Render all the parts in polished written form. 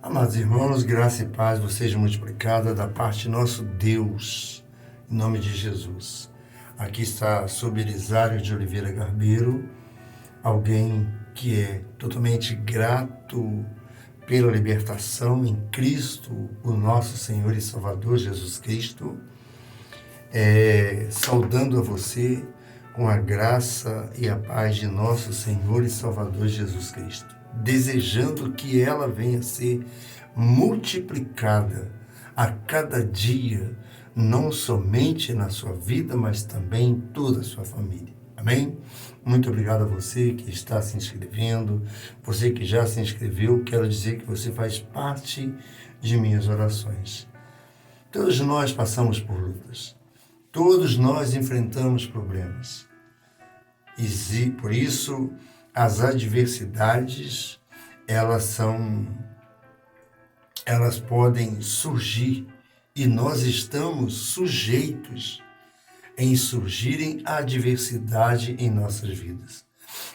Amados irmãos, graça e paz vos seja multiplicada da parte de nosso Deus, em nome de Jesus. Aqui está sob Elisário de Oliveira Garbeiro, alguém que é totalmente grato pela libertação em Cristo, o nosso Senhor e Salvador Jesus Cristo, saudando a você com a graça e a paz de nosso Senhor e Salvador Jesus Cristo, desejando que ela venha a ser multiplicada a cada dia, não somente na sua vida, mas também em toda a sua família. Amém? Muito obrigado a você que está se inscrevendo, você que já se inscreveu, quero dizer que você faz parte de minhas orações. Todos nós passamos por lutas, todos nós enfrentamos problemas. E por isso, as adversidades, elas podem surgir e nós estamos sujeitos em surgirem a adversidade em nossas vidas.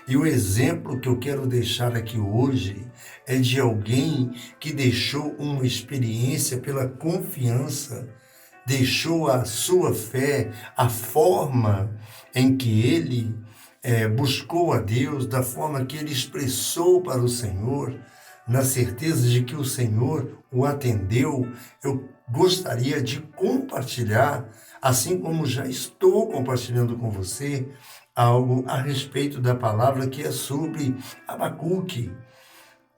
E o exemplo que eu quero deixar aqui hoje é de alguém que deixou uma experiência pela confiança, deixou a sua fé, a forma em que ele buscou a Deus, da forma que ele expressou para o Senhor, na certeza de que o Senhor o atendeu. Eu gostaria de compartilhar, assim como já estou compartilhando com você, algo a respeito da palavra que é sobre Abacuque.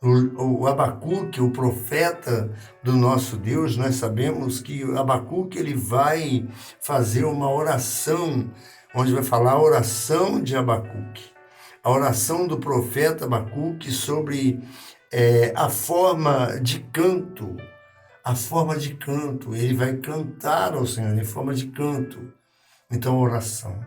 O Abacuque, o profeta do nosso Deus, nós sabemos que Abacuque ele vai fazer uma oração, onde vai falar a oração de Abacuque, a oração do profeta Abacuque sobre a forma de canto, ele vai cantar ao Senhor em forma de canto. Então, oração,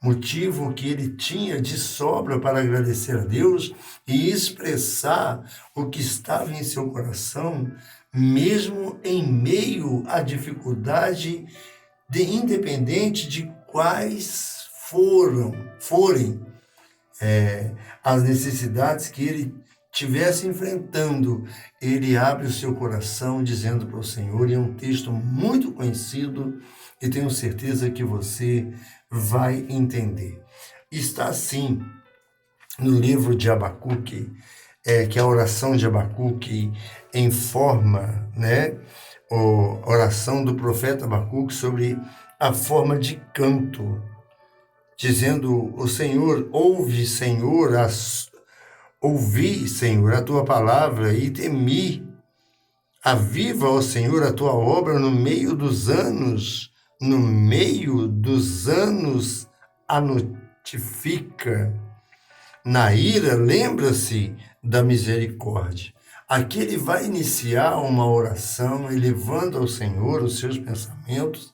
motivo que ele tinha de sobra para agradecer a Deus e expressar o que estava em seu coração, mesmo em meio à dificuldade, independente de quais forem as necessidades que ele estivesse enfrentando, ele abre o seu coração dizendo para o Senhor, e é um texto muito conhecido e tenho certeza que você vai entender. Está assim no livro de Abacuque, que é a oração de Abacuque em forma, a oração do profeta Abacuque sobre a forma de canto, dizendo: o Senhor, ouvi, Senhor, a tua palavra e temi. Aviva, ó Senhor, a tua obra no meio dos anos a notifica. Na ira, lembra-se da misericórdia. Aqui ele vai iniciar uma oração, elevando ao Senhor os seus pensamentos,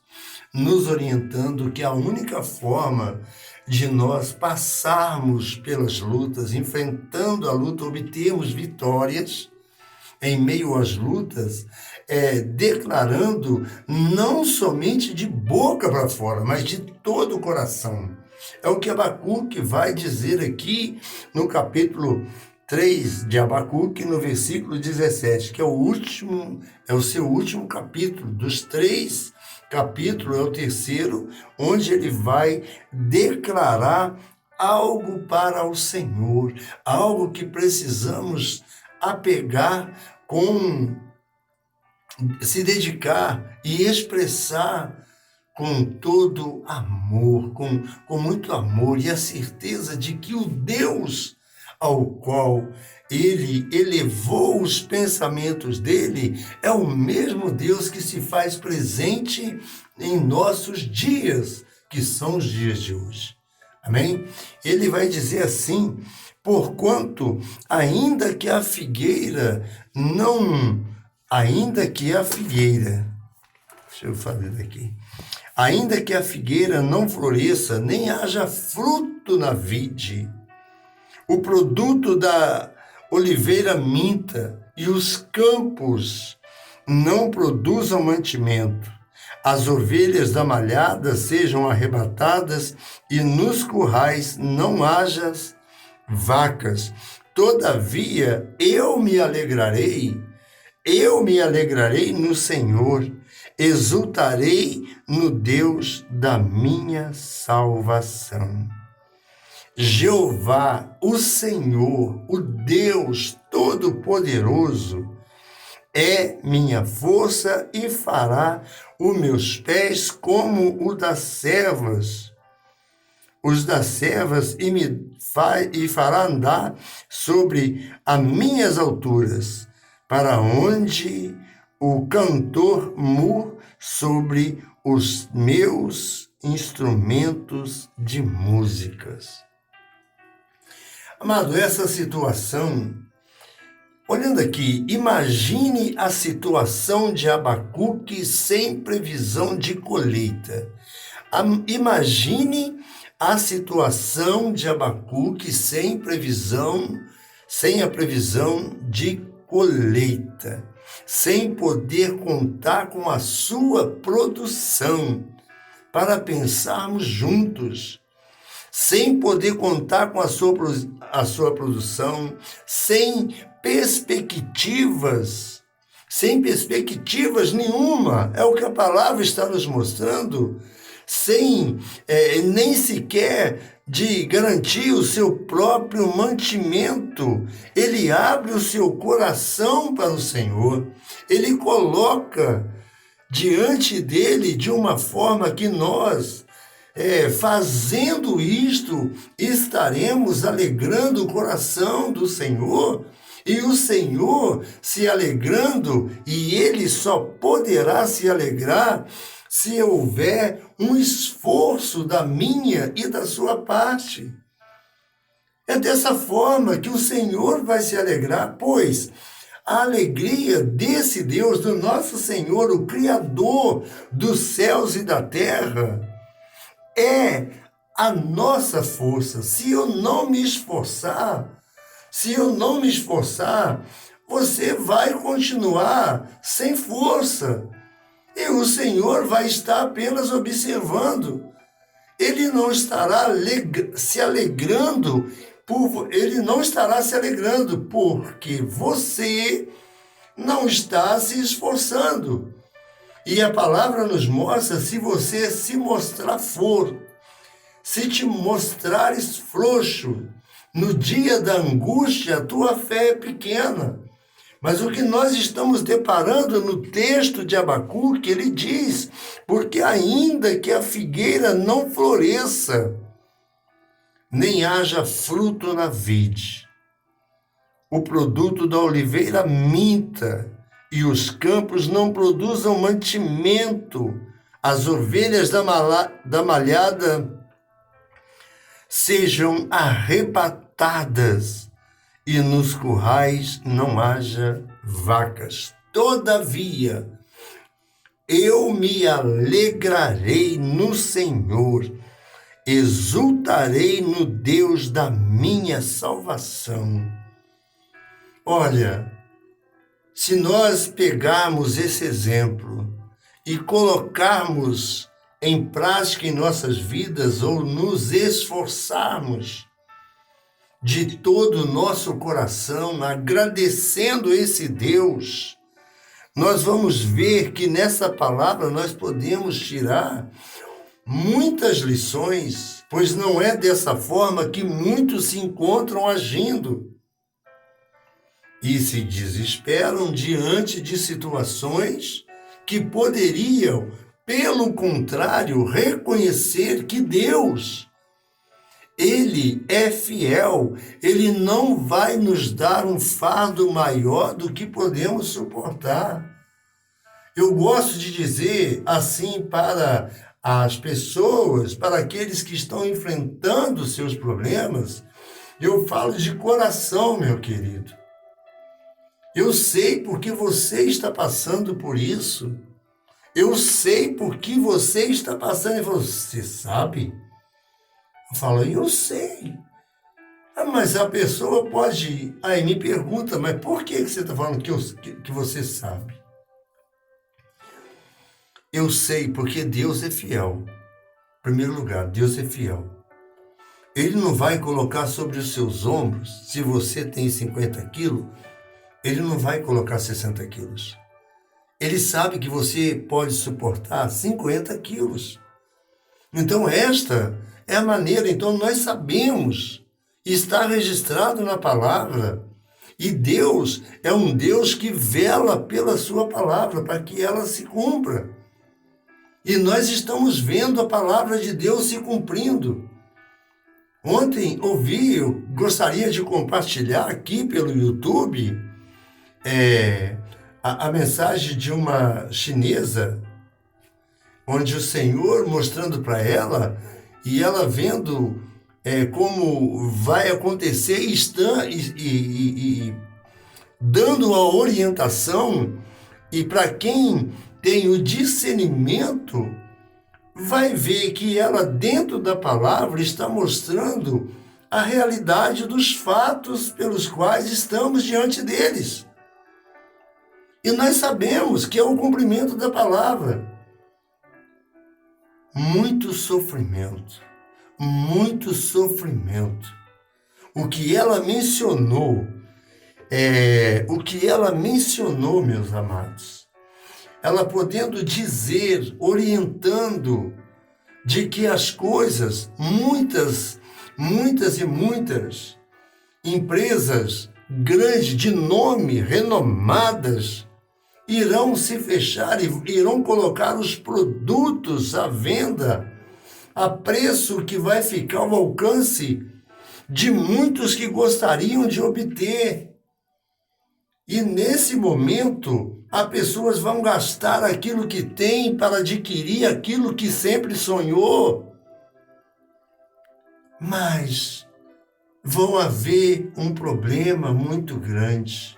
nos orientando que a única forma de nós passarmos pelas lutas, enfrentando a luta, obtermos vitórias em meio às lutas, declarando não somente de boca para fora, mas de todo o coração. É o que Abacuque vai dizer aqui no capítulo 3 de Abacuque, no versículo 17, que é o seu último capítulo. Dos 3 capítulos, é o terceiro, onde ele vai declarar algo para o Senhor, algo que precisamos apegar, se dedicar e expressar com todo amor, com muito amor, e a certeza de que o Deus ao qual ele elevou os pensamentos dele é o mesmo Deus que se faz presente em nossos dias, que são os dias de hoje. Amém? Ele vai dizer assim: porquanto, ainda que a figueira, deixa eu fazer daqui, ainda que a figueira não floresça, nem haja fruto na vide, o produto da oliveira minta, e os campos não produzam mantimento, as ovelhas da malhada sejam arrebatadas, e nos currais não haja vacas. Todavia eu me alegrarei Eu me alegrarei no Senhor, exultarei no Deus da minha salvação. Jeová, o Senhor, o Deus Todo-Poderoso, é minha força e fará os meus pés como os das servas, e fará andar sobre as minhas alturas, para onde o cantor sobre os meus instrumentos de músicas. Amado, essa situação, olhando aqui, imagine a situação de Abacuque sem previsão de colheita. Imagine a situação de Abacuque sem a previsão de colheita, sem poder contar com a sua produção, para pensarmos juntos, sem poder contar com a sua produção, sem perspectivas nenhuma, é o que a palavra está nos mostrando, sem nem sequer de garantir o seu próprio mantimento. Ele abre o seu coração para o Senhor, ele coloca diante dele de uma forma que nós, fazendo isto, estaremos alegrando o coração do Senhor, e o Senhor se alegrando, e ele só poderá se alegrar se houver um esforço da minha e da sua parte. É dessa forma que o Senhor vai se alegrar, pois a alegria desse Deus, do nosso Senhor, o Criador dos céus e da terra, é a nossa força. Se eu não me esforçar, você vai continuar sem força. E o Senhor vai estar apenas observando. Ele não estará se alegrando, porque você não está se esforçando. E a palavra nos mostra, se você se mostrar se te mostrares frouxo, no dia da angústia, a tua fé é pequena. Mas o que nós estamos deparando no texto de Abacuque, ele diz, porque ainda que a figueira não floresça, nem haja fruto na vide, o produto da oliveira minta, e os campos não produzam mantimento, as ovelhas da malhada sejam arrebatadas, e nos currais não haja vacas. Todavia, eu me alegrarei no Senhor, exultarei no Deus da minha salvação. Olha, se nós pegarmos esse exemplo e colocarmos em prática em nossas vidas, ou nos esforçarmos de todo o nosso coração, agradecendo esse Deus, nós vamos ver que nessa palavra nós podemos tirar muitas lições, pois não é dessa forma que muitos se encontram agindo e se desesperam diante de situações que poderiam, pelo contrário, reconhecer que Deus, Ele é fiel, Ele não vai nos dar um fardo maior do que podemos suportar. Eu gosto de dizer assim para as pessoas, para aqueles que estão enfrentando os seus problemas, eu falo de coração, meu querido. Eu sei porque você está passando por isso. Eu sei porque você está passando. E você sabe? Eu falo, eu sei. Mas a pessoa pode... Aí me pergunta, mas por que você está falando que você sabe? Eu sei porque Deus é fiel. Em primeiro lugar, Deus é fiel. Ele não vai colocar sobre os seus ombros, se você tem 50 quilos, Ele não vai colocar 60 quilos. Ele sabe que você pode suportar 50 quilos. Então, esta é a maneira. Então, nós sabemos, está registrado na palavra, e Deus é um Deus que vela pela sua palavra, para que ela se cumpra. E nós estamos vendo a palavra de Deus se cumprindo. Ontem eu gostaria de compartilhar aqui pelo YouTube a mensagem de uma chinesa, onde o Senhor mostrando para ela, e ela vendo como vai acontecer e dando a orientação, e para quem tem o discernimento, vai ver que ela, dentro da palavra, está mostrando a realidade dos fatos pelos quais estamos diante deles. E nós sabemos que é o cumprimento da palavra. Muito sofrimento, muito sofrimento. O que ela mencionou, meus amados, ela podendo dizer, orientando, de que as coisas, muitas empresas grandes, de nome, renomadas, irão se fechar e irão colocar os produtos à venda a preço que vai ficar ao alcance de muitos que gostariam de obter. E nesse momento, as pessoas vão gastar aquilo que tem para adquirir aquilo que sempre sonhou. Mas vão haver um problema muito grande.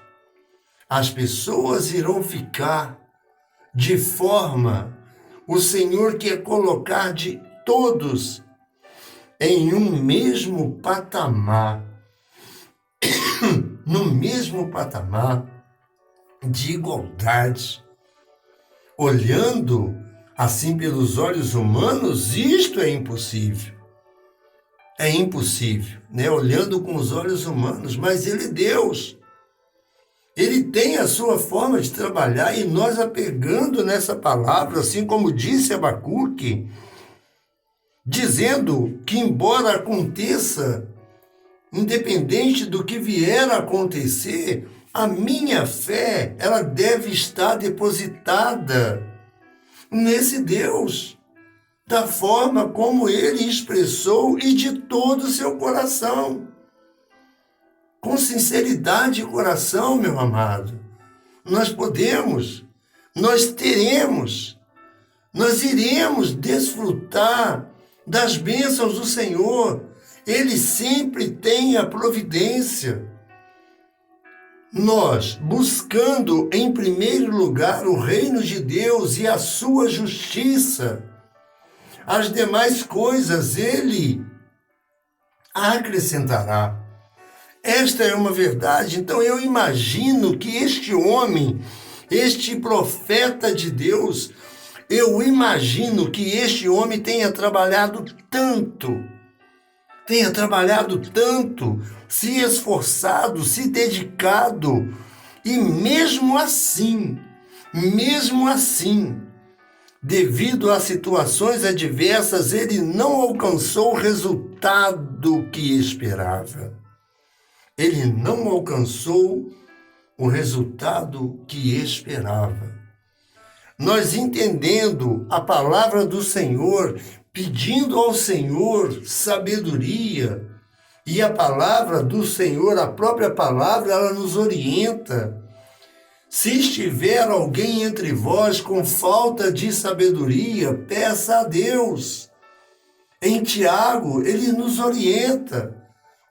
As pessoas irão ficar de forma, o Senhor quer colocar de todos em um mesmo patamar, no mesmo patamar de igualdade. Olhando assim pelos olhos humanos, isto é impossível. É impossível, né? Olhando com os olhos humanos, mas Ele é Deus. Ele tem a sua forma de trabalhar, e nós apegando nessa palavra, assim como disse Abacuque, dizendo que embora aconteça, independente do que vier a acontecer, a minha fé, ela deve estar depositada nesse Deus, da forma como Ele expressou e de todo o seu coração. Com sinceridade de coração, meu amado, nós podemos, nós teremos, nós iremos desfrutar das bênçãos do Senhor. Ele sempre tem a providência. Nós, buscando em primeiro lugar o reino de Deus e a sua justiça, as demais coisas Ele acrescentará. Esta é uma verdade. Então eu imagino que este homem, este profeta de Deus, eu imagino que este homem tenha trabalhado tanto, se esforçado, se dedicado, e mesmo assim, devido a situações adversas, ele não alcançou o resultado que esperava. Ele não alcançou o resultado que esperava. Nós, entendendo a palavra do Senhor, pedindo ao Senhor sabedoria, e a palavra do Senhor, a própria palavra, ela nos orienta. Se estiver alguém entre vós com falta de sabedoria, peça a Deus. Em Tiago, ele nos orienta.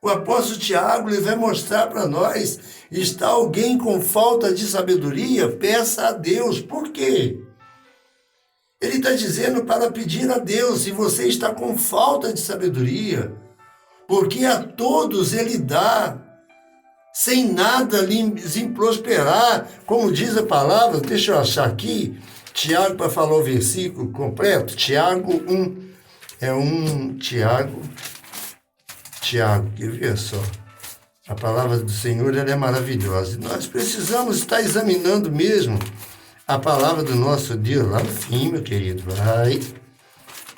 O apóstolo Tiago, ele vai mostrar para nós, está alguém com falta de sabedoria, peça a Deus. Por quê? Ele está dizendo para pedir a Deus, se você está com falta de sabedoria, porque a todos Ele dá, sem nada lhes prosperar, como diz a palavra. Deixa eu achar aqui, Tiago, para falar o versículo completo, Tiago 1, Tiago, quer ver só? A palavra do Senhor, ela é maravilhosa. E nós precisamos estar examinando mesmo a palavra do nosso Deus lá no fim, meu querido.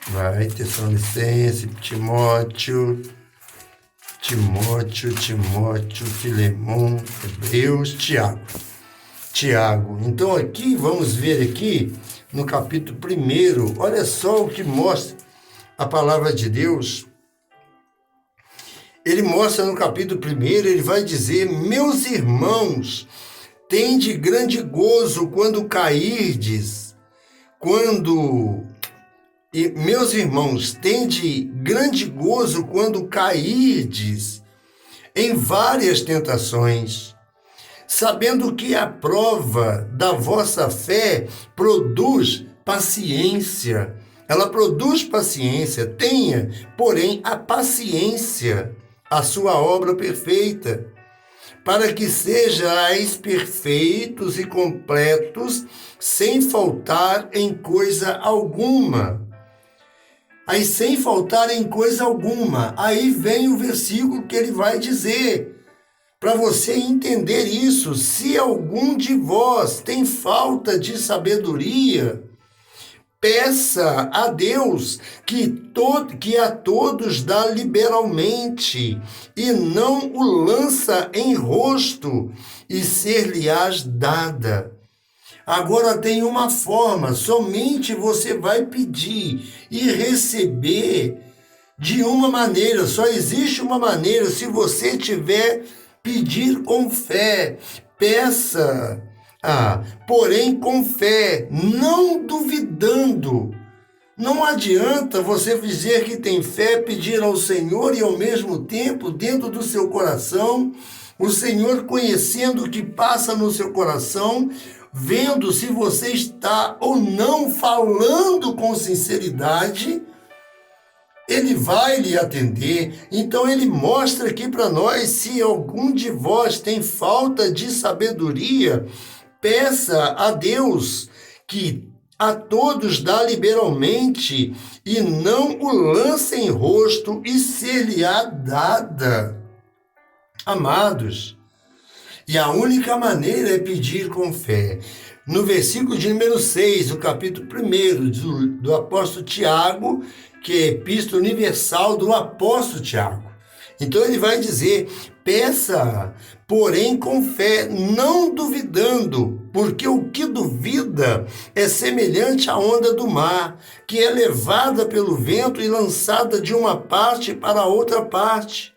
Vai, Tessalonicenses, Timóteo, Filemão, Hebreus, Tiago. Então aqui, vamos ver aqui, no capítulo 1, olha só o que mostra a palavra de Deus. Ele mostra no capítulo 1, ele vai dizer: meus irmãos, tende grande gozo quando cairdes, meus irmãos, tende grande gozo quando cairdes em várias tentações, sabendo que a prova da vossa fé produz paciência. Ela produz paciência. Tenha, porém, a paciência, a sua obra perfeita, para que sejais perfeitos e completos, sem faltar em coisa alguma. Aí, sem faltar em coisa alguma. Aí vem o versículo que ele vai dizer, para você entender isso: se algum de vós tem falta de sabedoria, peça a Deus que a todos dá liberalmente, e não o lança em rosto, e ser-lhe-ás dada. Agora tem uma forma: somente você vai pedir e receber de uma maneira. Só existe uma maneira: se você tiver pedir com fé. Peça, porém com fé, não duvidando. Não adianta você dizer que tem fé, pedir ao Senhor e ao mesmo tempo, dentro do seu coração, o Senhor conhecendo o que passa no seu coração, vendo se você está ou não falando com sinceridade, Ele vai lhe atender. Então ele mostra aqui para nós: se algum de vós tem falta de sabedoria, peça a Deus, que a todos dá liberalmente, e não o lance em rosto, e ser-lhe-á dada. Amados, e a única maneira é pedir com fé. No versículo de número 6, do capítulo 1 do apóstolo Tiago, que é a epístola universal do apóstolo Tiago. Então ele vai dizer: peça, porém com fé, não duvidando, porque o que duvida é semelhante à onda do mar, que é levada pelo vento e lançada de uma parte para outra parte.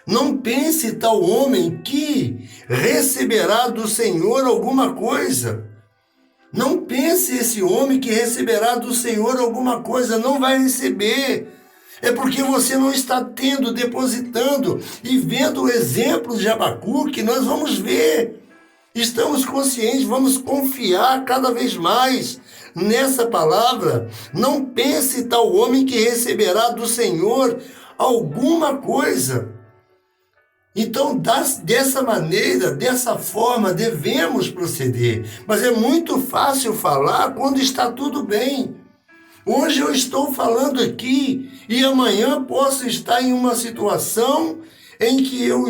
Não pense tal homem que receberá do Senhor alguma coisa. Não pense esse homem que receberá do Senhor alguma coisa. Não vai receber. É porque você não está depositando e vendo o exemplo de Abacuque. Nós vamos ver. Estamos conscientes, vamos confiar cada vez mais nessa palavra. Não pense tal homem que receberá do Senhor alguma coisa. Então, dessa maneira, dessa forma, devemos proceder. Mas é muito fácil falar quando está tudo bem. Hoje eu estou falando aqui e amanhã posso estar em uma situação em que eu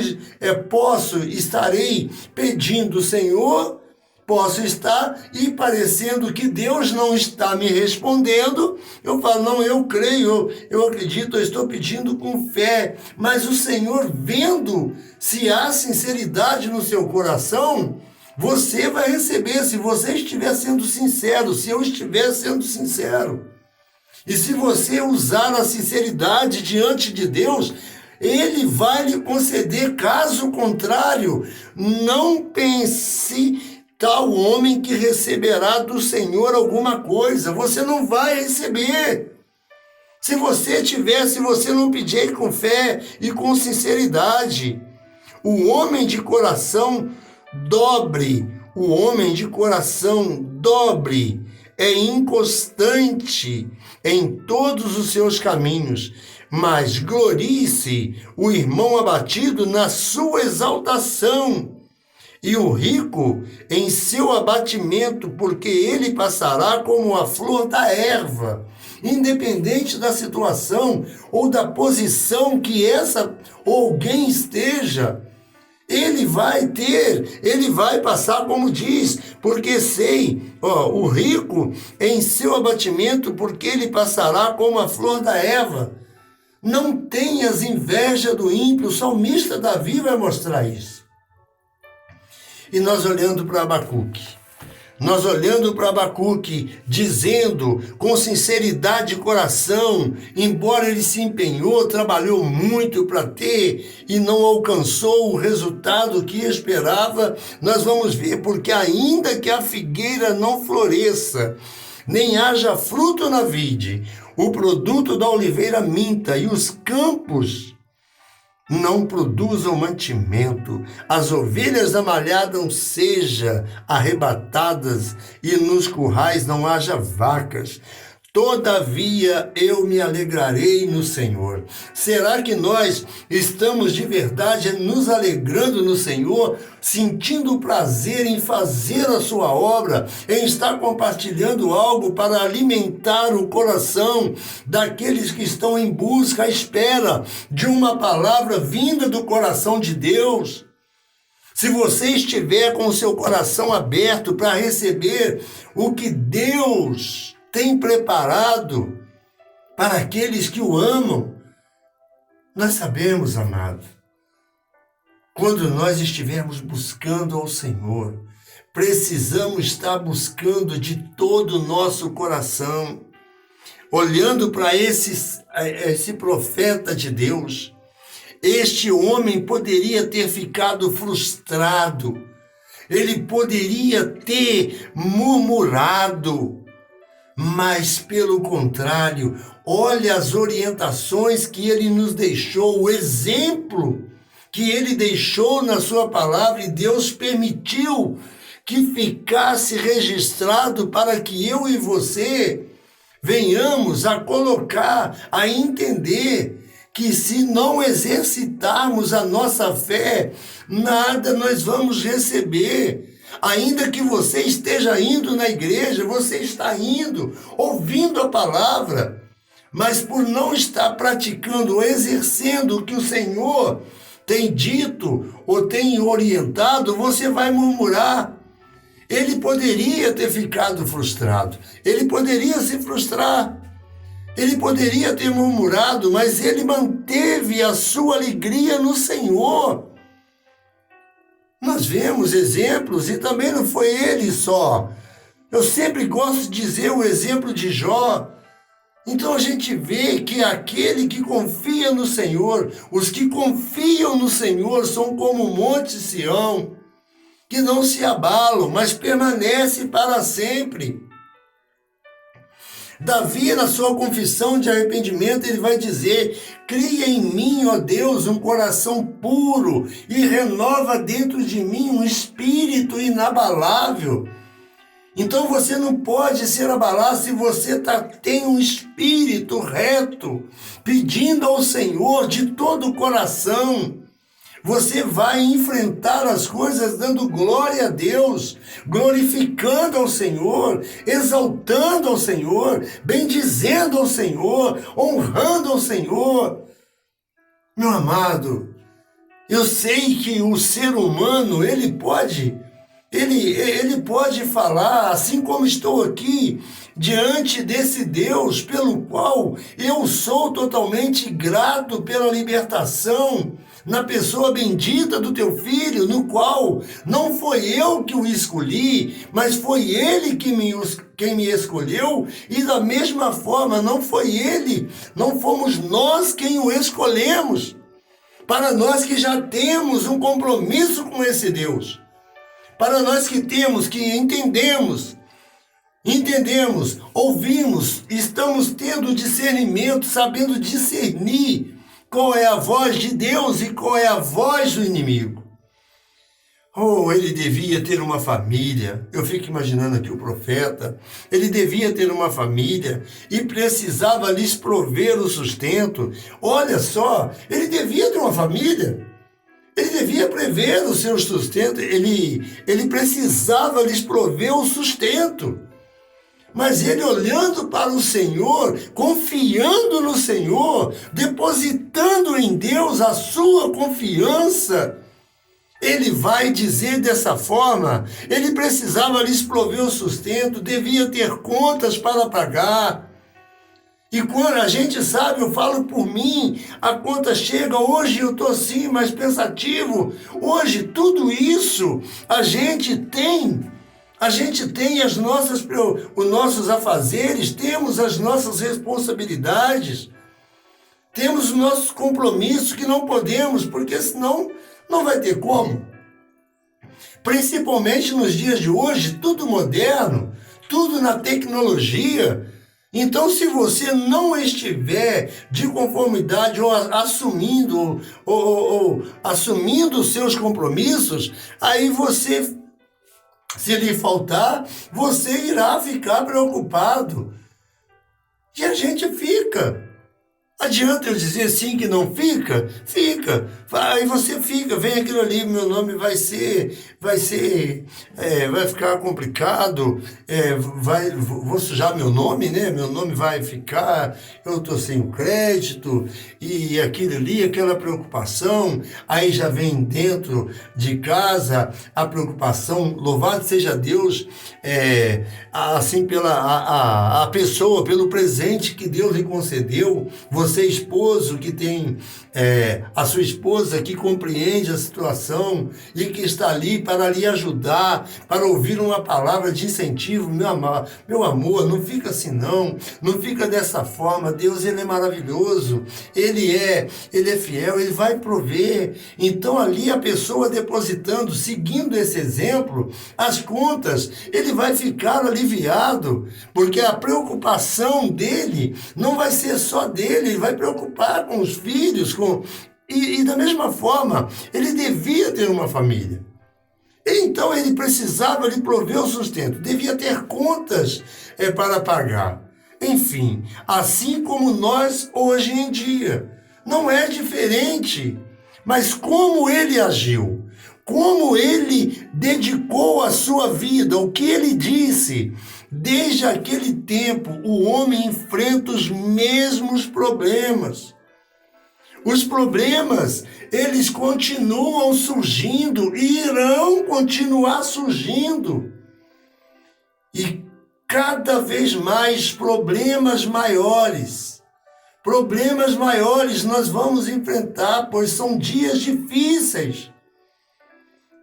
estarei pedindo o Senhor, posso estar e parecendo que Deus não está me respondendo. Eu falo: não, eu creio, eu acredito, eu estou pedindo com fé. Mas o Senhor, vendo se há sinceridade no seu coração, você vai receber, se você estiver sendo sincero, se eu estiver sendo sincero. E se você usar a sinceridade diante de Deus, Ele vai lhe conceder. Caso contrário, não pense tal homem que receberá do Senhor alguma coisa. Você não vai receber. Se você não pedir com fé e com sinceridade. O homem de coração dobre, é inconstante em todos os seus caminhos, mas glorie-se o irmão abatido na sua exaltação, e o rico em seu abatimento, porque ele passará como a flor da erva. Independente da situação ou da posição que essa alguém esteja, Ele vai passar como diz, porque sei, o rico em seu abatimento, porque ele passará como a flor da erva. Não tenhas inveja do ímpio, o salmista Davi vai mostrar isso. E nós olhando para Abacuque, dizendo com sinceridade de coração, embora ele se empenhou, trabalhou muito para ter e não alcançou o resultado que esperava, nós vamos ver, porque ainda que a figueira não floresça, nem haja fruto na vide, o produto da oliveira minta e os campos não produzam mantimento, as ovelhas da malhada não sejam arrebatadas e nos currais não haja vacas. Todavia eu me alegrarei no Senhor. Será que nós estamos de verdade nos alegrando no Senhor, sentindo prazer em fazer a sua obra, em estar compartilhando algo para alimentar o coração daqueles que estão em busca, à espera de uma palavra vinda do coração de Deus? Se você estiver com o seu coração aberto para receber o que Deus tem preparado para aqueles que o amam, nós sabemos, amado, quando nós estivermos buscando ao Senhor, precisamos estar buscando de todo o nosso coração, olhando para esse profeta de Deus. Este homem poderia ter ficado frustrado, ele poderia ter murmurado, mas, pelo contrário, olha as orientações que ele nos deixou, o exemplo que ele deixou na sua palavra, e Deus permitiu que ficasse registrado para que eu e você venhamos a colocar, a entender que se não exercitarmos a nossa fé, nada nós vamos receber. Ainda que você esteja indo na igreja, você está indo, ouvindo a palavra, mas por não estar praticando, exercendo o que o Senhor tem dito ou tem orientado, você vai murmurar. Ele poderia ter ficado frustrado, ele poderia se frustrar, ele poderia ter murmurado, mas ele manteve a sua alegria no Senhor. Nós vemos exemplos, e também não foi ele só. Eu sempre gosto de dizer o exemplo de Jó. Então a gente vê que aquele que confia no Senhor, os que confiam no Senhor são como o monte Sião, que não se abalam, mas permanece para sempre. Davi, na sua confissão de arrependimento, ele vai dizer: cria em mim, ó Deus, um coração puro e renova dentro de mim um espírito inabalável. Então você não pode ser abalado se você tem um espírito reto, pedindo ao Senhor de todo o coração. Você vai enfrentar as coisas dando glória a Deus, glorificando ao Senhor, exaltando ao Senhor, bendizendo ao Senhor, honrando ao Senhor. Meu amado, eu sei que o ser humano, ele pode falar, assim como estou aqui, diante desse Deus pelo qual eu sou totalmente grato pela libertação, na pessoa bendita do teu filho, no qual não foi eu que o escolhi, mas foi ele quem me escolheu, e da mesma forma não foi ele, não fomos nós quem o escolhemos, para nós que já temos um compromisso com esse Deus, para nós que entendemos, ouvimos, estamos tendo discernimento, sabendo discernir qual é a voz de Deus e qual é a voz do inimigo. Oh, ele devia ter uma família. Eu fico imaginando aqui o profeta. Ele devia ter uma família e precisava lhes prover o sustento. Olha só, ele devia ter uma família. Ele devia prever o seu sustento. Ele precisava lhes prover o sustento. Mas ele, olhando para o Senhor, confiando no Senhor, depositando em Deus a sua confiança, ele vai dizer dessa forma, ele precisava lhes prover o sustento, devia ter contas para pagar. E quando a gente sabe, eu falo por mim, a conta chega, hoje eu estou assim, mais pensativo, hoje tudo isso a gente tem os nossos afazeres, temos as nossas responsabilidades, temos os nossos compromissos que não podemos, porque senão não vai ter como. Principalmente nos dias de hoje, tudo moderno, tudo na tecnologia. Então, se você não estiver de conformidade ou assumindo os seus compromissos, aí você, se lhe faltar, você irá ficar preocupado. E a gente fica. Adianta eu dizer sim que não fica? Fica. Aí você fica, vem aquilo ali, meu nome vai ficar complicado, vou sujar meu nome, né? Meu nome vai ficar, eu estou sem o crédito, e aquilo ali, aquela preocupação, aí já vem dentro de casa a preocupação, louvado seja Deus, assim a pessoa, pelo presente que Deus lhe concedeu, você esposo que tem a sua esposa que compreende a situação e que está ali para lhe ajudar, para ouvir uma palavra de incentivo. Meu amor, não fica assim não fica dessa forma. Deus, ele é maravilhoso, ele é fiel, ele vai prover. Então ali a pessoa depositando, seguindo esse exemplo, as contas, ele vai ficar aliviado, porque a preocupação dele não vai ser só dele, ele vai preocupar com os filhos, e da mesma forma, ele devia ter uma família. Então ele precisava lhe prover o sustento, devia ter contas para pagar. Enfim, assim como nós hoje em dia, não é diferente. Mas como ele agiu, como ele dedicou a sua vida, o que ele disse. Desde aquele tempo, o homem enfrenta os mesmos problemas. Os problemas, eles continuam surgindo e irão continuar surgindo. E cada vez mais problemas maiores nós vamos enfrentar, pois são dias difíceis.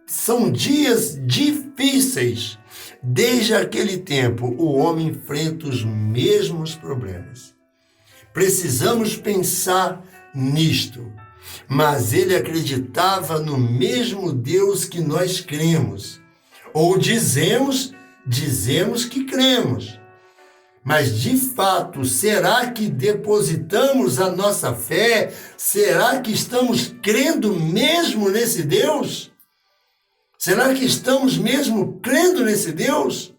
São dias difíceis. Desde aquele tempo, o homem enfrenta os mesmos problemas. Precisamos pensar nisto. Mas ele acreditava no mesmo Deus que nós cremos. Ou dizemos que cremos. Mas, de fato, será que depositamos a nossa fé? Será que estamos crendo mesmo nesse Deus? Será que estamos mesmo crendo nesse Deus?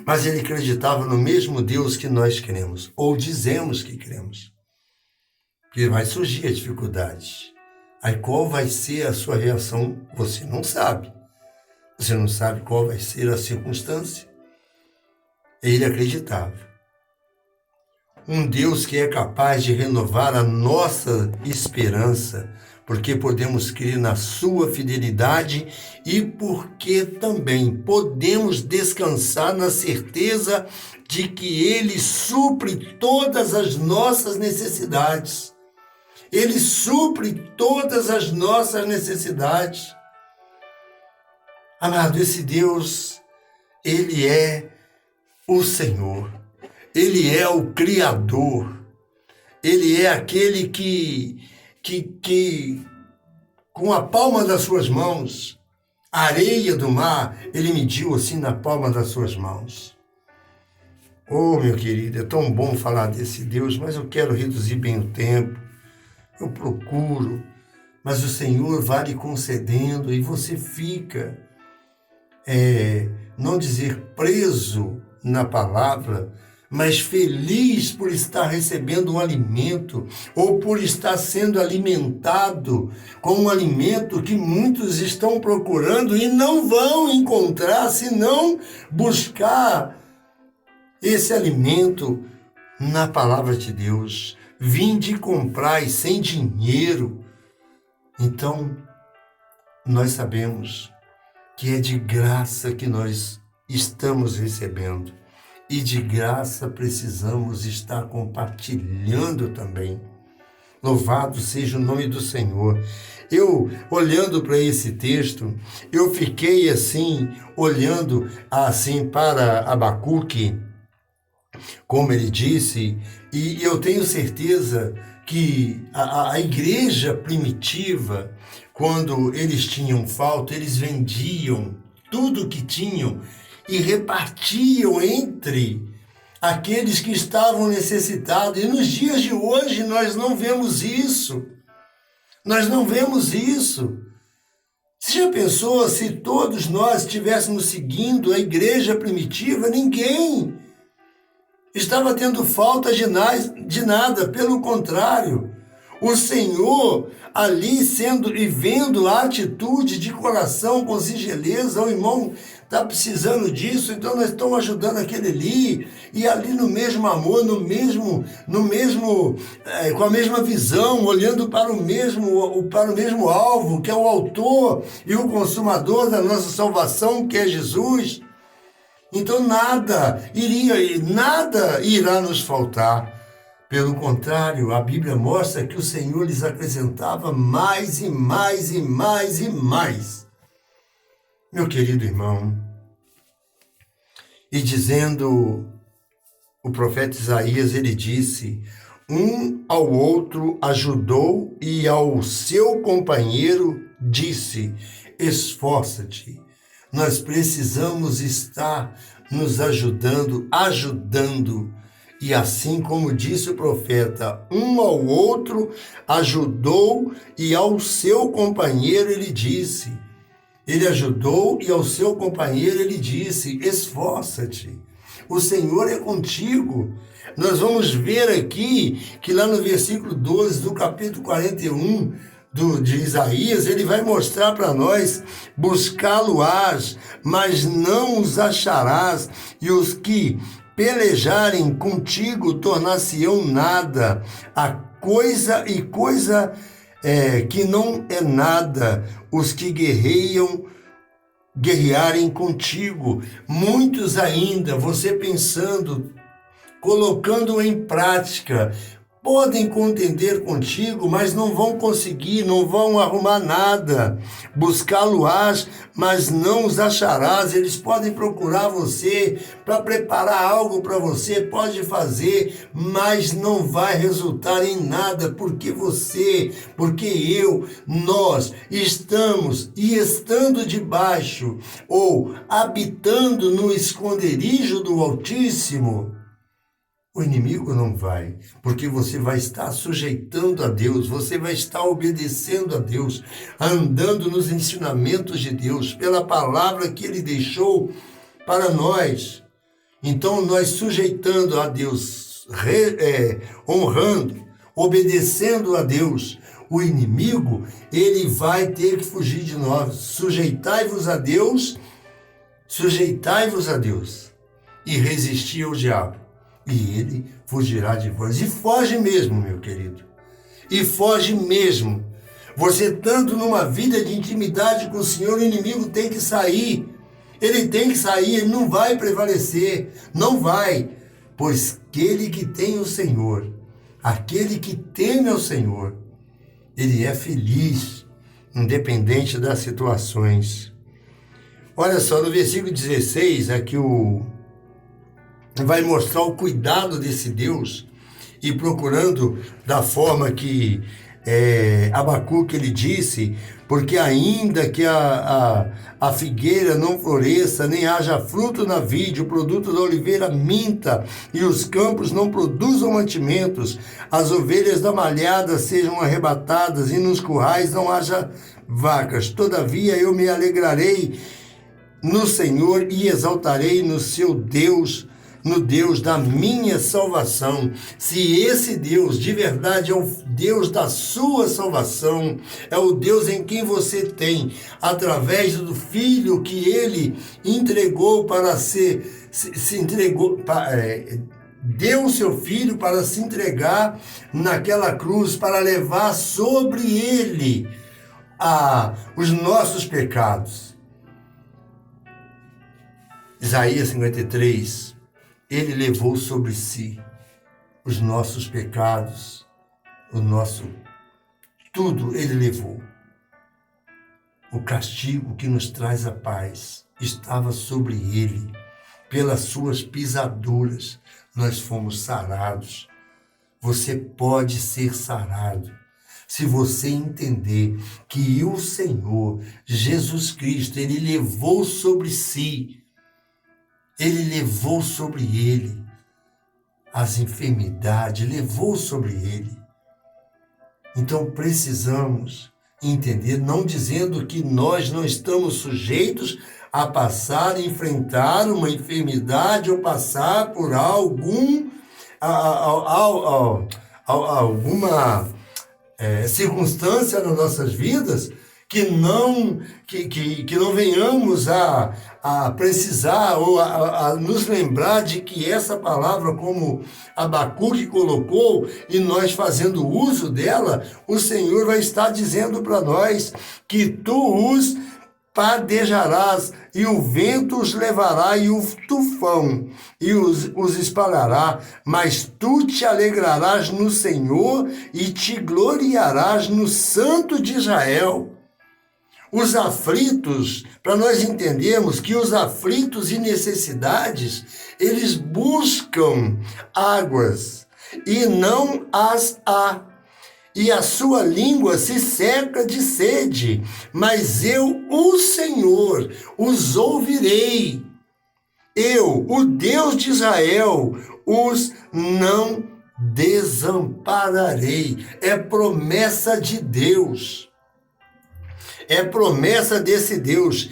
Mas ele acreditava no mesmo Deus que nós cremos, ou dizemos que cremos. Porque vai surgir a dificuldade. Aí qual vai ser a sua reação? Você não sabe. Você não sabe qual vai ser a circunstância. Ele acreditava. Um Deus que é capaz de renovar a nossa esperança, porque podemos crer na sua fidelidade e porque também podemos descansar na certeza de que ele supre todas as nossas necessidades. Ele supre todas as nossas necessidades. Amado, esse Deus, ele é o Senhor. Ele é o Criador. Ele é aquele que com a palma das suas mãos, a areia do mar, ele mediu assim na palma das suas mãos. Oh, meu querido, é tão bom falar desse Deus, mas eu quero reduzir bem o tempo. Eu procuro, mas o Senhor vai lhe concedendo e você fica, não dizer preso na palavra, mas feliz por estar recebendo um alimento ou por estar sendo alimentado com um alimento que muitos estão procurando e não vão encontrar se não buscar esse alimento na palavra de Deus. Vinde comprar sem dinheiro. Então, nós sabemos que é de graça que nós estamos recebendo. E de graça precisamos estar compartilhando também. Louvado seja o nome do Senhor. Eu, olhando para esse texto, eu fiquei assim, olhando assim para Abacuque, como ele disse, e eu tenho certeza que a igreja primitiva, quando eles tinham falta, eles vendiam tudo que tinham e repartiam entre aqueles que estavam necessitados. E nos dias de hoje nós não vemos isso. Nós não vemos isso. Você já pensou se todos nós estivéssemos seguindo a igreja primitiva? Ninguém estava tendo falta de nada, pelo contrário. O Senhor ali sendo e vendo a atitude de coração com singeleza, o irmão está precisando disso, então nós estamos ajudando aquele ali, e ali no mesmo amor, com a mesma visão, olhando para o mesmo alvo, que é o autor e o consumador da nossa salvação, que é Jesus. Então nada irá nos faltar. Pelo contrário, a Bíblia mostra que o Senhor lhes acrescentava mais e mais e mais e mais. Meu querido irmão, e dizendo o profeta Isaías, ele disse: um ao outro ajudou e ao seu companheiro disse: esforça-te. Nós precisamos estar nos ajudando. E assim como disse o profeta, um ao outro ajudou e ao seu companheiro ele disse. Ele ajudou e ao seu companheiro ele disse: esforça-te. O Senhor é contigo. Nós vamos ver aqui que lá no versículo 12 do capítulo 41 de Isaías, ele vai mostrar para nós: buscá-lo-ás, mas não os acharás, e os que pelejarem contigo tornar-se-ão nada, a coisa que não é nada, os que guerrearem contigo. Muitos ainda, você pensando, colocando em prática, podem contender contigo, mas não vão conseguir, não vão arrumar nada. Buscá-lo-ás, mas não os acharás. Eles podem procurar você para preparar algo para você, pode fazer, mas não vai resultar em nada, porque nós estamos e estando debaixo ou habitando no esconderijo do Altíssimo. O inimigo não vai, porque você vai estar sujeitando a Deus, você vai estar obedecendo a Deus, andando nos ensinamentos de Deus, pela palavra que Ele deixou para nós. Então, nós sujeitando a Deus, honrando, obedecendo a Deus, o inimigo, ele vai ter que fugir de nós. Sujeitai-vos a Deus e resisti ao diabo. E ele fugirá de vós. E foge mesmo, meu querido. E foge mesmo. Você estando numa vida de intimidade com o Senhor, o inimigo tem que sair. Ele tem que sair, ele não vai prevalecer. Não vai. Pois aquele que tem o Senhor, aquele que teme ao Senhor, ele é feliz, independente das situações. Olha só, no versículo 16, aqui vai mostrar o cuidado desse Deus, e procurando da forma que Abacuque ele disse: porque ainda que a figueira não floresça, nem haja fruto na vide, o produto da oliveira minta, e os campos não produzam mantimentos, as ovelhas da malhada sejam arrebatadas, e nos currais não haja vacas, todavia eu me alegrarei no Senhor e exaltarei no seu Deus, no Deus da minha salvação. Se esse Deus de verdade é o Deus da sua salvação, é o Deus em quem você tem, através do Filho que ele entregou para se entregou, deu o seu Filho para se entregar naquela cruz, para levar sobre ele os nossos pecados. Isaías 53, ele levou sobre si os nossos pecados, tudo ele levou. O castigo que nos traz a paz estava sobre ele. Pelas suas pisaduras nós fomos sarados. Você pode ser sarado se você entender que o Senhor Jesus Cristo, ele levou sobre si, ele levou sobre ele as enfermidades, levou sobre ele. Então precisamos entender, não dizendo que nós não estamos sujeitos a passar, enfrentar uma enfermidade ou passar por alguma circunstância nas nossas vidas que não venhamos a precisar ou a nos lembrar de que essa palavra, como Abacuque colocou, e nós fazendo uso dela, o Senhor vai estar dizendo para nós que tu os padejarás, e o vento os levará, e o tufão e os espalhará, mas tu te alegrarás no Senhor e te gloriarás no Santo de Israel. Os aflitos, para nós entendermos que os aflitos e necessidades, eles buscam águas e não as há. E a sua língua se seca de sede, mas eu, o Senhor, os ouvirei. Eu, o Deus de Israel, os não desampararei. É promessa de Deus. É promessa desse Deus.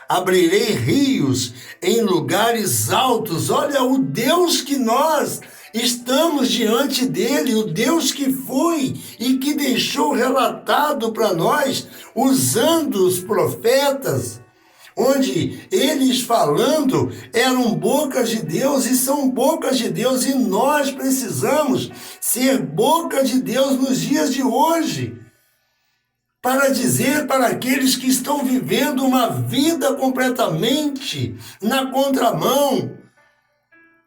Abrirei rios em lugares altos. Olha o Deus que nós estamos diante dele, o Deus que foi e que deixou relatado para nós, usando os profetas, onde eles falando eram bocas de Deus e são bocas de Deus, e nós precisamos ser boca de Deus nos dias de hoje, para dizer para aqueles que estão vivendo uma vida completamente na contramão,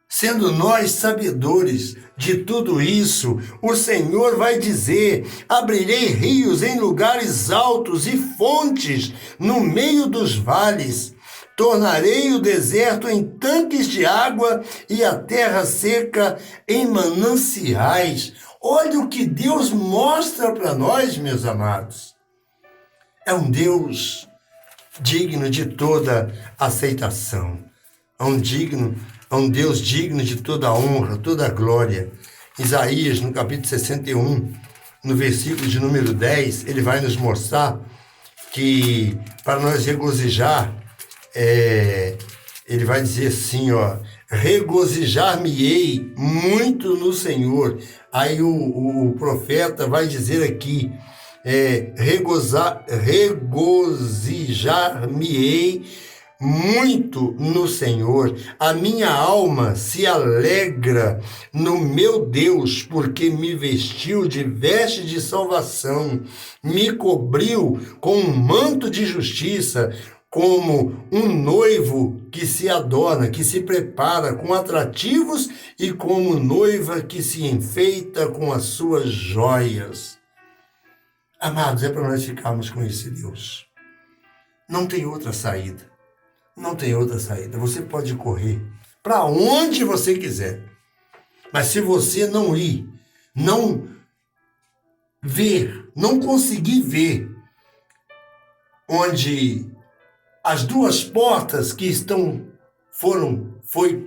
sendo nós sabedores de tudo isso, o Senhor vai dizer: abrirei rios em lugares altos e fontes no meio dos vales. Tornarei o deserto em tanques de água e a terra seca em mananciais. Olha o que Deus mostra para nós, meus amados. É um Deus digno de toda aceitação. É um Deus digno de toda honra, toda glória. Isaías, no capítulo 61, no versículo de número 10, ele vai nos mostrar que para nós regozijar, ele vai dizer assim, ó: regozijar-me-ei muito no Senhor. Aí o profeta vai dizer aqui, regozijar-me-ei muito no Senhor. A minha alma se alegra no meu Deus, porque me vestiu de veste de salvação, me cobriu com um manto de justiça, como um noivo que se adorna, que se prepara com atrativos, e como noiva que se enfeita com as suas joias. Amados, é para nós ficarmos com esse Deus. Não tem outra saída. Não tem outra saída. Você pode correr para onde você quiser. Mas se você não ir, não ver, não conseguir ver onde as duas portas que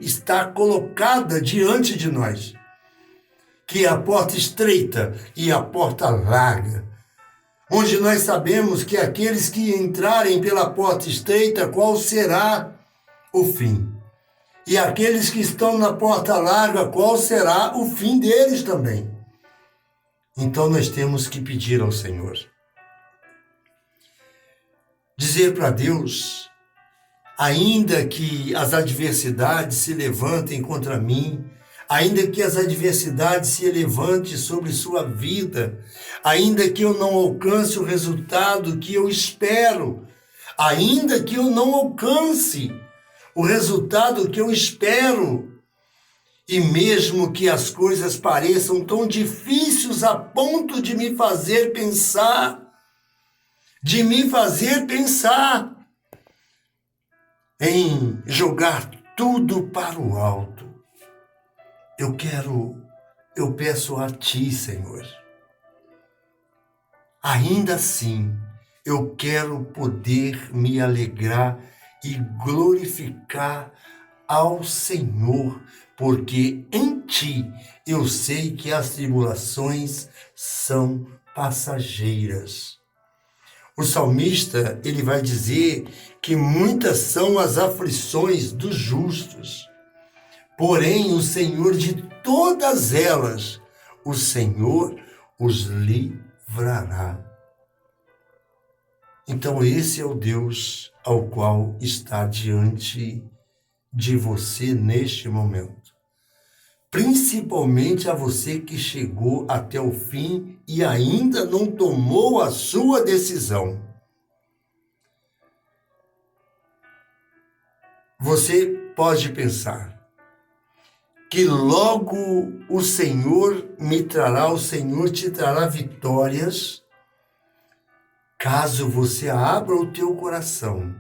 está colocada diante de nós, que é a porta estreita e a porta larga, onde nós sabemos que aqueles que entrarem pela porta estreita, qual será o fim? E aqueles que estão na porta larga, qual será o fim deles também? Então nós temos que pedir ao Senhor. Dizer para Deus: ainda que as adversidades se levantem contra mim, ainda que as adversidades se levantem sobre sua vida, ainda que eu não alcance o resultado que eu espero, ainda que eu não alcance o resultado que eu espero, e mesmo que as coisas pareçam tão difíceis a ponto de me fazer pensar em jogar tudo para o alto, eu peço a Ti, Senhor, ainda assim, eu quero poder me alegrar e glorificar ao Senhor, porque em Ti eu sei que as tribulações são passageiras. O salmista, ele vai dizer que muitas são as aflições dos justos, porém o Senhor de todas elas, o Senhor os livrará. Então esse é o Deus ao qual está diante de você neste momento. Principalmente a você que chegou até o fim e ainda não tomou a sua decisão. Você pode pensar que logo o Senhor te trará vitórias, caso você abra o teu coração.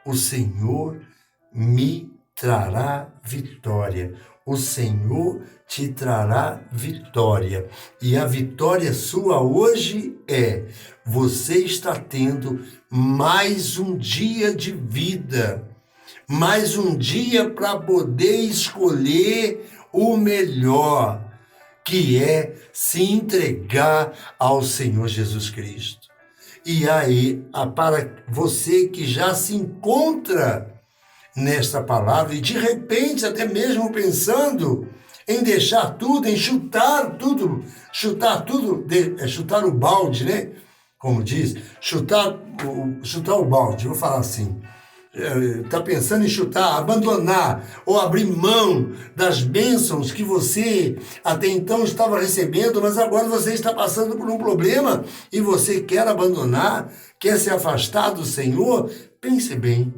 O Senhor me trará vitória. O Senhor te trará vitória. E a vitória sua hoje você está tendo mais um dia de vida, mais um dia para poder escolher o melhor, que é se entregar ao Senhor Jesus Cristo. E aí, para você que já se encontra nesta palavra e de repente até mesmo pensando em deixar tudo, em chutar o balde, né? Como diz, chutar o balde, vou falar assim. Está pensando em chutar, abandonar ou abrir mão das bênçãos que você até então estava recebendo, mas agora você está passando por um problema e você quer abandonar, quer se afastar do Senhor. Pense bem.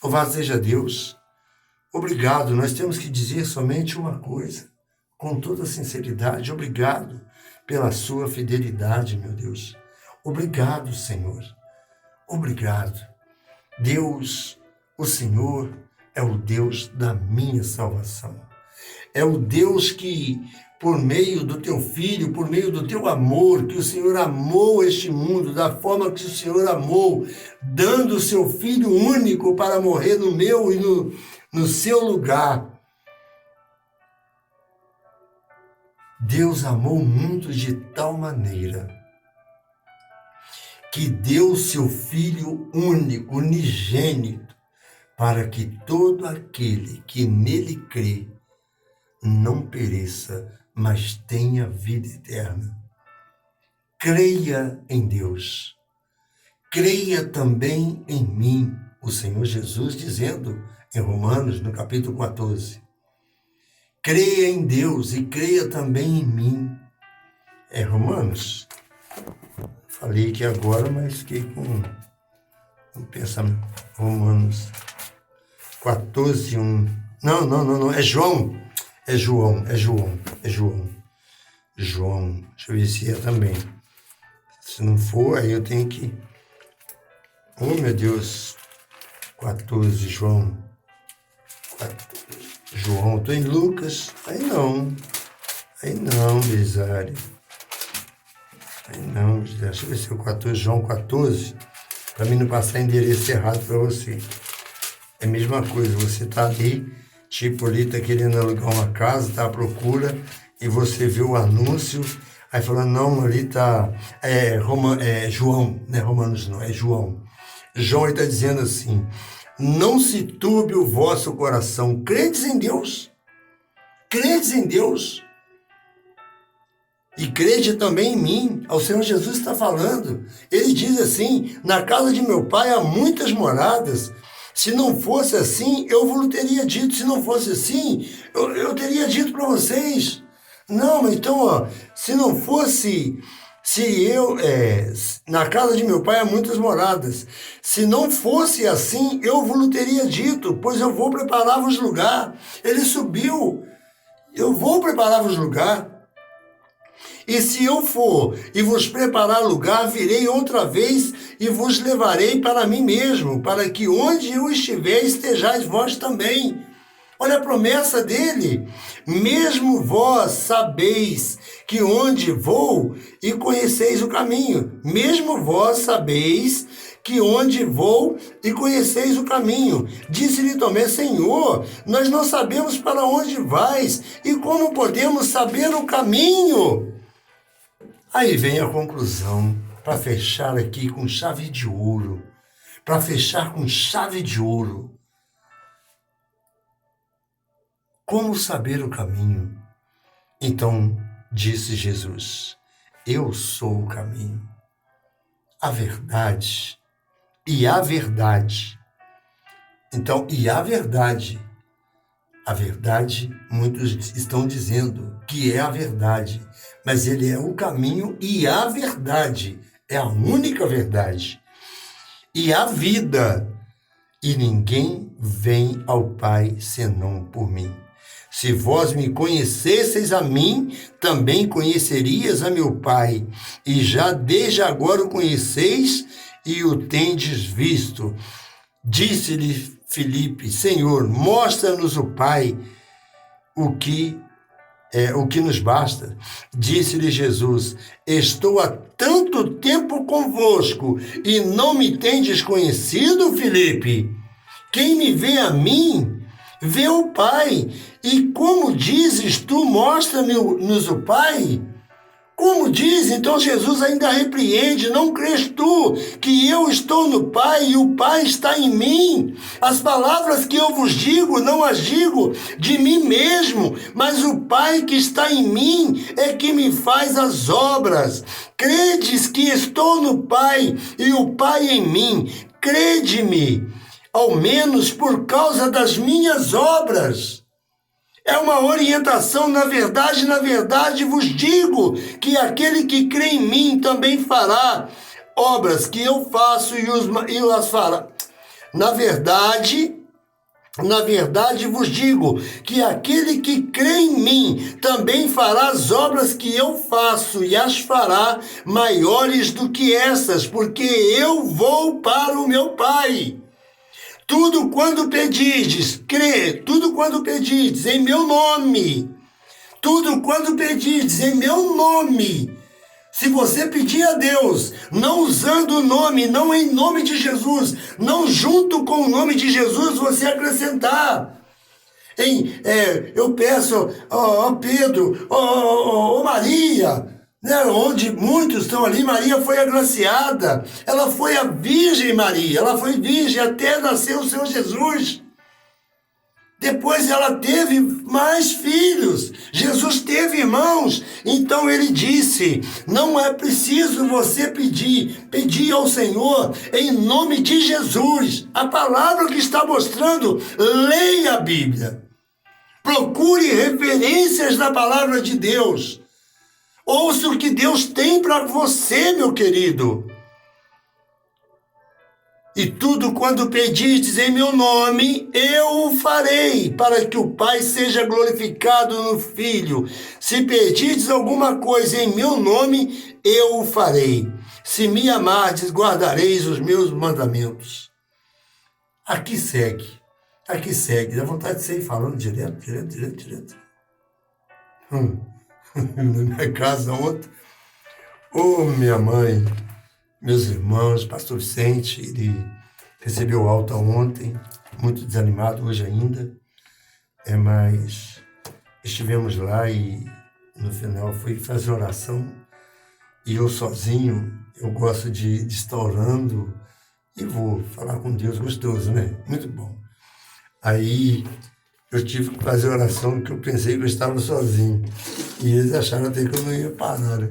Louvado seja Deus. Obrigado. Nós temos que dizer somente uma coisa, com toda sinceridade: obrigado pela sua fidelidade, meu Deus. Obrigado, Senhor. Obrigado. Deus, o Senhor, é o Deus da minha salvação. É o Deus que, por meio do teu Filho, por meio do teu amor, que o Senhor amou este mundo da forma que o Senhor amou, dando o seu Filho único para morrer no meu e no seu lugar. Deus amou o mundo de tal maneira que deu o seu Filho único, unigênito, para que todo aquele que nele crê não pereça, mas tenha vida eterna. Creia em Deus. Creia também em mim, o Senhor Jesus dizendo em Romanos, no capítulo 14. Creia em Deus e creia também em mim. É Romanos. Falei aqui agora, mas fiquei com um pensamento. Romanos 14, 1. Não. É João. João. Deixa eu ver se é também. Se não for, aí eu tenho que... Oh, meu Deus. 14, João. Estou em Lucas. Aí não, Belisário. Deixa eu ver se é o 14, João 14, para mim não passar endereço errado para você. É a mesma coisa, você está ali, tipo ali, está querendo alugar uma casa, está à procura, e você vê o anúncio, aí falando, não, ali está, João, não é Romanos não, é João. João está dizendo assim: não se turbe o vosso coração, credes em Deus, e crede também em mim. O Senhor Jesus está falando. Ele diz assim: na casa de meu pai há muitas moradas. Se não fosse assim, eu vos teria dito. Se não fosse assim, eu teria dito para vocês. Não, mas então, ó, se não fosse... na casa de meu pai há muitas moradas. Se não fosse assim, eu vos teria dito, pois eu vou preparar-vos lugar. Ele subiu, eu vou preparar-vos lugar. E se eu for e vos preparar lugar, virei outra vez e vos levarei para mim mesmo, para que onde eu estiver, estejais vós também. Olha a promessa dele. Mesmo vós sabeis que onde vou e conheceis o caminho. Mesmo vós sabeis que onde vou e conheceis o caminho. Disse-lhe Tomé, Senhor, nós não sabemos para onde vais e como podemos saber o caminho? Aí vem a conclusão, para fechar aqui com chave de ouro. Para fechar com chave de ouro. Como saber o caminho? Então disse Jesus, eu sou o caminho, a verdade e a verdade. Então, e a verdade, muitos estão dizendo que é a verdade, mas ele é o caminho e a verdade, é a única verdade. E a vida, e ninguém vem ao Pai senão por mim. Se vós me conhecesseis a mim, também conhecerias a meu Pai. E já desde agora o conheceis e o tendes visto. Disse-lhe Filipe, Senhor, mostra-nos o Pai, o que nos basta. Disse-lhe Jesus, estou há tanto tempo convosco e não me tendes conhecido, Filipe? Quem me vê a mim, vê o Pai. E como dizes tu, mostra-nos o Pai? Como diz, então Jesus ainda repreende, não crês tu que eu estou no Pai e o Pai está em mim? As palavras que eu vos digo, não as digo de mim mesmo, mas o Pai que está em mim é que me faz as obras. Credes que estou no Pai e o Pai em mim? Crede-me, ao menos por causa das minhas obras. É uma orientação, na verdade vos digo que aquele que crê em mim também fará obras que eu faço e as fará. Na verdade vos digo que aquele que crê em mim também fará as obras que eu faço e as fará maiores do que essas, porque eu vou para o meu Pai. Tudo quando pedirdes em meu nome, se você pedir a Deus, não usando o nome, não em nome de Jesus, não junto com o nome de Jesus, você acrescentar. Eu peço, Pedro, Maria, né, onde muitos estão ali, Maria foi agraciada, ela foi a Virgem Maria, ela foi virgem até nascer o Senhor Jesus. Depois ela teve mais filhos, Jesus teve irmãos, então ele disse, não é preciso você pedir ao Senhor em nome de Jesus. A palavra que está mostrando, leia a Bíblia, procure referências na palavra de Deus. Ouça o que Deus tem para você, meu querido. E tudo quando pedirdes em meu nome, eu o farei, para que o Pai seja glorificado no Filho. Se pedirdes alguma coisa em meu nome, eu o farei. Se me amardes, guardareis os meus mandamentos. Aqui segue. Dá vontade de sair falando direto. Na minha casa ontem, minha mãe, meus irmãos, pastor Vicente, ele recebeu alta ontem, muito desanimado hoje ainda, mas estivemos lá e no final fui fazer oração e eu sozinho, eu gosto de estar orando e vou falar com Deus, gostoso, né? Muito bom. Aí eu tive que fazer oração porque eu pensei que eu estava sozinho. E eles acharam até que eu não ia parar, né?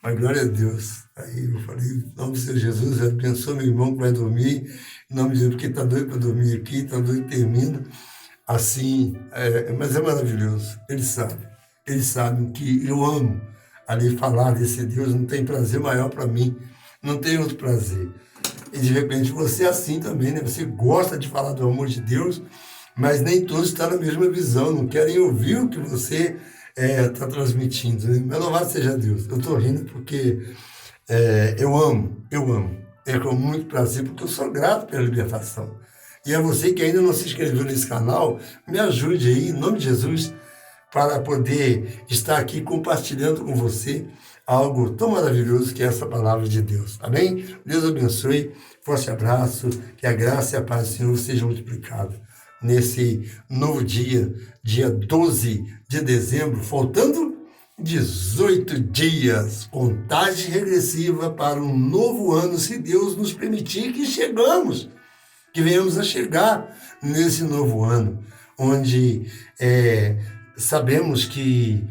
Mas glória a Deus. Aí eu falei, em nome do Senhor Jesus, abençoa meu irmão que vai dormir, em nome de Jesus, porque está doido para dormir aqui, está doido termina. Assim, mas é maravilhoso. Eles sabem que eu amo ali falar desse Deus, não tem prazer maior para mim, não tem outro prazer. E de repente você é assim também, né? Você gosta de falar do amor de Deus, mas nem todos estão na mesma visão, não querem ouvir o que você está transmitindo, né? Mas louvado seja Deus. Eu estou rindo porque eu amo. É com muito prazer, porque eu sou grato pela libertação. E a você que ainda não se inscreveu nesse canal, me ajude aí, em nome de Jesus, para poder estar aqui compartilhando com você algo tão maravilhoso que é essa palavra de Deus. Amém? Deus abençoe, forte abraço, que a graça e a paz do Senhor sejam multiplicadas nesse novo dia, dia 12 de dezembro, faltando 18 dias, contagem regressiva para um novo ano, se Deus nos permitir que venhamos a chegar nesse novo ano, onde sabemos que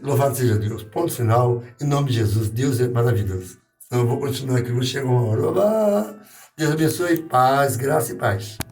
louvado seja Deus. Ponto final, em nome de Jesus. Deus é maravilhoso. Então eu vou continuar aqui, vou chegar uma hora. Olá, Deus abençoe, paz, graça e paz.